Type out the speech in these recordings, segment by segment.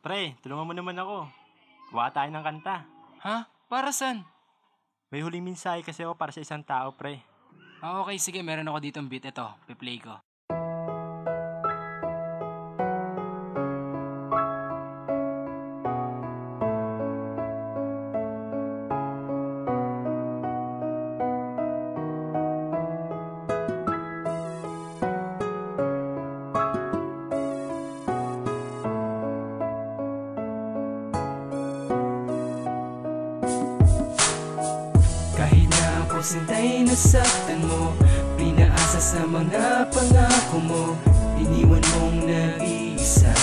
Pre, tulungan mo naman ako. Kuha tayo ng kanta. Ha? Para saan? May huling mensahe kasi ako para sa isang tao, pre. Okay, sige, meron ako ditong beat. Ito, piplay ko. Kahit na ako sintay nasaktan mo, pinaasa sa mga pangako mo, iniwan mong nag-iisa,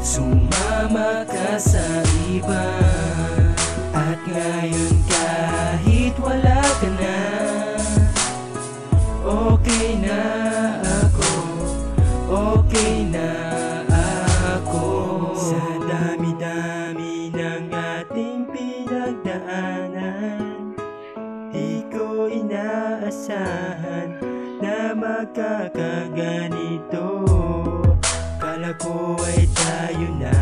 sumama ka sa iba. At ngayon kahit wala ka na, okay na ako, okay na ako. Sa dami-dami ng ating pinagdaanan, di ko inaasahan na magkakaganito. Kala ko ay tayo na.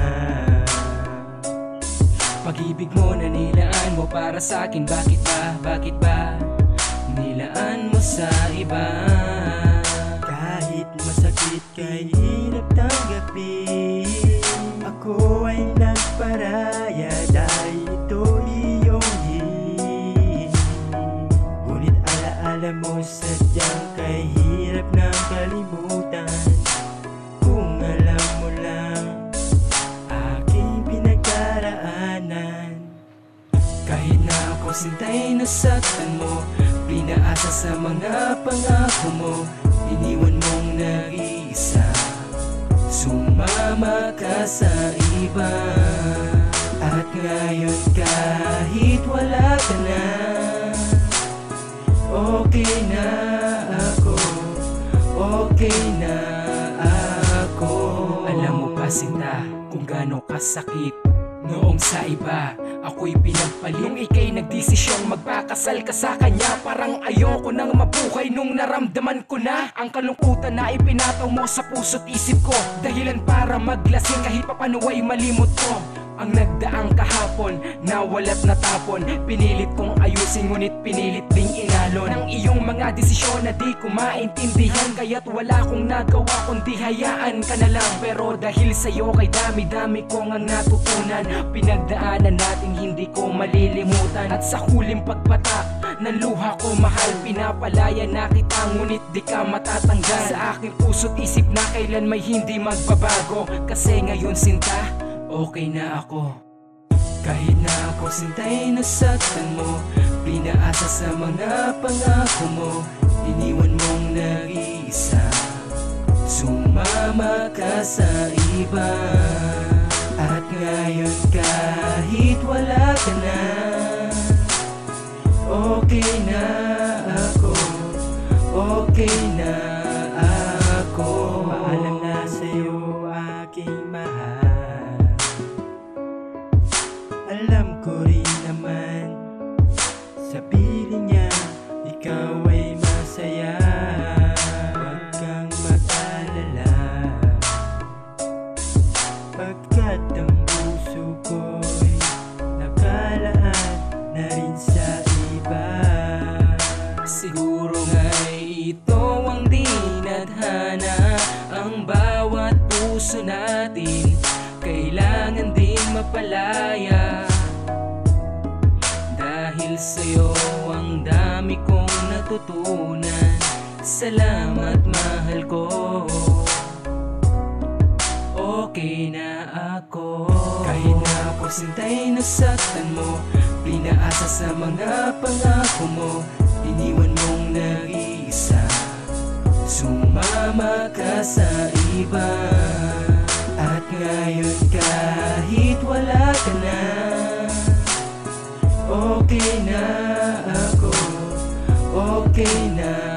Pag-ibig mo na nilaan mo para sa akin, bakit ba, bakit ba nilaan mo sa iba? Kahit masakit kay hirap tanggapin, ako ay nagparaya dahil ito iyong hiling. Ngunit alaala mo sadyang kay hirap ng kalimutan. Kung alam mo lang aking pinagdaraanan. Kahit na ako sintay nasaktan mo, pinaasa sa mga pangako mo, iniwan mong nag-iisa, sumama ka sa iba. At ngayon kahit wala ka na, okay na ako, okay na ako. Alam mo ba, sinta, kung gaano kasakit noong sa iba ako'y pinagpalit. Nung ika'y nagdesisyong magpakasal ka sa kanya, parang ayoko nang mabuhay nung naramdaman ko na ang kalungkutan na ipinataw mo sa puso't isip ko. Dahilan para maglasing kahit papano ay malimot ko ang nagdaang kahapon, nawala't natapon. Pinilit kong ayusin ngunit pinilit ding inalon ng iyong mga desisyon na di ko maintindihan. Kaya't wala kong nagawa kundi hayaan ka na lang. Pero dahil sa'yo kay dami-dami kong ang natutunan, pinagdaanan natin hindi ko malilimutan. At sa huling pagpatak ng luha ko, mahal, pinapalaya na kita ngunit di ka matatanggal sa aking puso't isip na kailan may hindi magbabago. Kasi ngayon, sinta, okay na ako. Kahit na ako sintay nasaktan mo, pinaasa sa mga pangako mo, iniwan mong nag-iisa, sumama ka sa iba. At ngayon kahit wala ka na, okay na ako, okay na ako. Paalam na sa'yo aking mahal. Alam ko rin naman sa piling niya ikaw ay masaya. Huwag kang mag-alala, pagkat ang puso ko'y nakalaan na rin sa iba. Siguro nga'y ito ang dinadhana, ang bawat puso natin kailangan ding mapalaya. Dahil sa'yo ang dami kong natutunan, salamat mahal ko, okay na ako. Kahit na ako sintay nasaktan mo, pinaasa sa mga pangako mo, iniwan mong nag-iisa, sumama ka sa iba. At ngayon kahit wala ka na, okay na ako, okay na